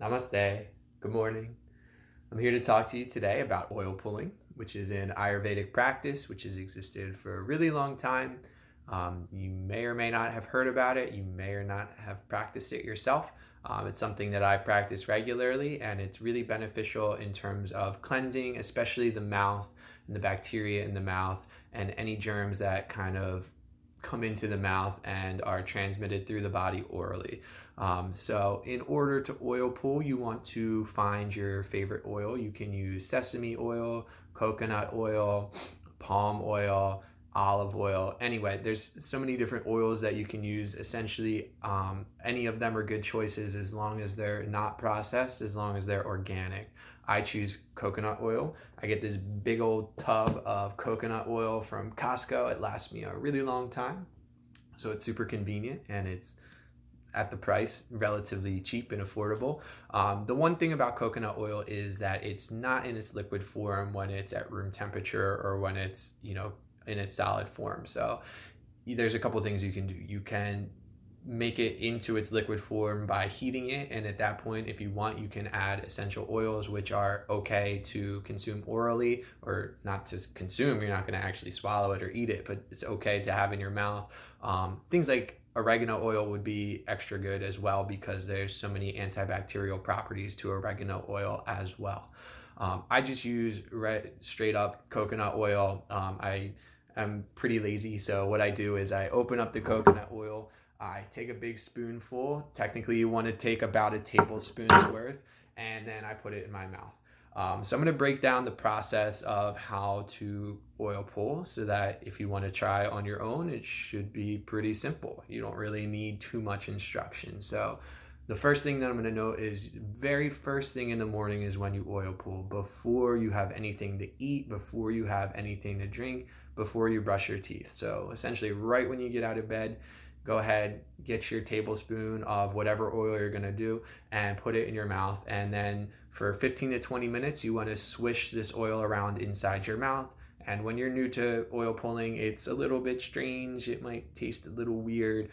Namaste. Good morning. I'm here to talk to you today about oil pulling, which is an Ayurvedic practice which has existed for a really long time. You may or may not have heard about it. You may or not have practiced it yourself. It's something that I practice regularly, and it's really beneficial in terms of cleansing, especially the mouth and the bacteria in the mouth and any germs that kind of come into the mouth and are transmitted through the body orally. So in order to oil pull, you want to find your favorite oil. You can use sesame oil, coconut oil, palm oil, olive oil. Anyway, there's so many different oils that you can use. Essentially, any of them are good choices as long as they're not processed, as long as they're organic. I choose coconut oil. I get this big old tub of coconut oil from Costco. It lasts me a really long time. So it's super convenient, and it's at the price relatively cheap and affordable. The one thing about coconut oil is that it's not in its liquid form when it's at room temperature or when it's, in its solid form. So there's a couple things you can do. You can make it into its liquid form by heating it, and at that point, if you want, you can add essential oils, which are okay to consume orally, or not to consume. You're not going to actually swallow it or eat it, but it's okay to have in your mouth. Things like oregano oil would be extra good as well, because there's so many antibacterial properties to oregano oil as well. I just use straight up coconut oil. I'm pretty lazy, so what I do is I open up the coconut oil. I take a big spoonful. Technically, you want to take about a tablespoon's worth, and then I put it in my mouth. So I'm going to break down the process of how to oil pull, so that if you want to try on your own, it should be pretty simple. You don't really need too much instruction. So the first thing that I'm going to note is very first thing in the morning is when you oil pull, before you have anything to eat, before you have anything to drink, before you brush your teeth. So essentially right when you get out of bed, go ahead, get your tablespoon of whatever oil you're going to do and put it in your mouth. And then for 15 to 20 minutes, you want to swish this oil around inside your mouth. And when you're new to oil pulling, it's a little bit strange. It might taste a little weird.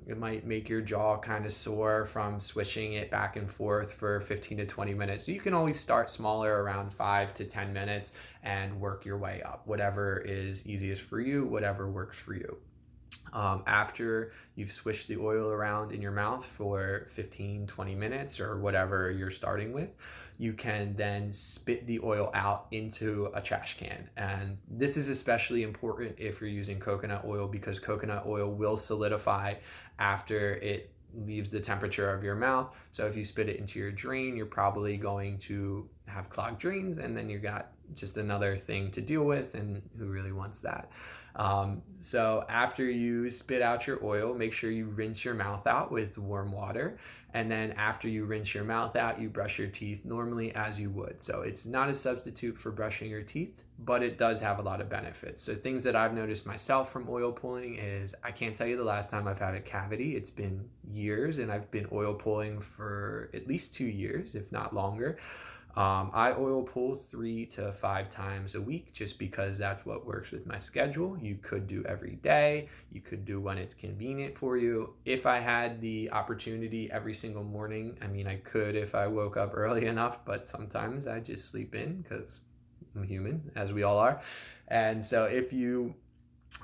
It might make your jaw kind of sore from swishing it back and forth for 15 to 20 minutes. So you can always start smaller, around 5 to 10 minutes, and work your way up. Whatever is easiest for you, whatever works for you. After you've swished the oil around in your mouth for 15-20 minutes or whatever you're starting with, you can then spit the oil out into a trash can. And this is especially important if you're using coconut oil, because coconut oil will solidify after it leaves the temperature of your mouth. So if you spit it into your drain, you're probably going to have clogged drains, and then you got just another thing to deal with, and who really wants that? So after you spit out your oil, make sure you rinse your mouth out with warm water. And then after you rinse your mouth out, you brush your teeth normally as you would. So it's not a substitute for brushing your teeth, but it does have a lot of benefits. So things that I've noticed myself from oil pulling is, I can't tell you the last time I've had a cavity. It's been years, and I've been oil pulling for at least 2 years, if not longer. I oil pull 3 to 5 times a week, just because that's what works with my schedule. You could do every day. You could do when it's convenient for you. If I had the opportunity every single morning, I could if I woke up early enough, but sometimes I just sleep in because I'm human, as we all are. And so if you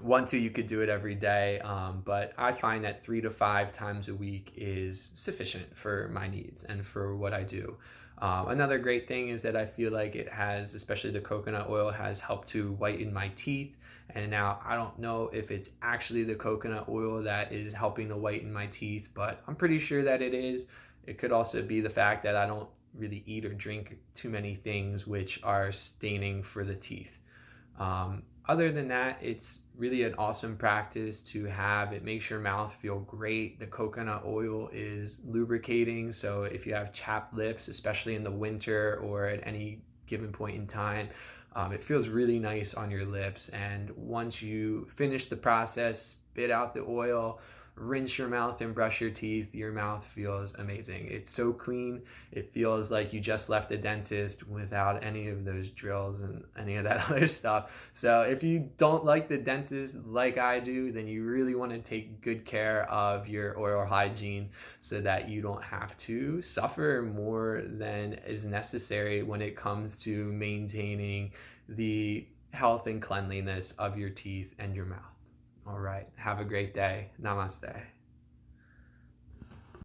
want to, you could do it every day, but I find that 3 to 5 times a week is sufficient for my needs and for what I do. Another great thing is that I feel like it has, especially the coconut oil, has helped to whiten my teeth. And now I don't know if it's actually the coconut oil that is helping to whiten my teeth, but I'm pretty sure that it is. It could also be the fact that I don't really eat or drink too many things which are staining for the teeth. Other than that, it's really an awesome practice to have. It makes your mouth feel great. The coconut oil is lubricating, so if you have chapped lips, especially in the winter or at any given point in time, it feels really nice on your lips. And once you finish the process, spit out the oil, rinse your mouth and brush your teeth, your mouth feels amazing. It's so clean. It feels like you just left a dentist without any of those drills and any of that other stuff. So if you don't like the dentist like I do, then you really want to take good care of your oral hygiene so that you don't have to suffer more than is necessary when it comes to maintaining the health and cleanliness of your teeth and your mouth. All right. Have a great day. Namaste.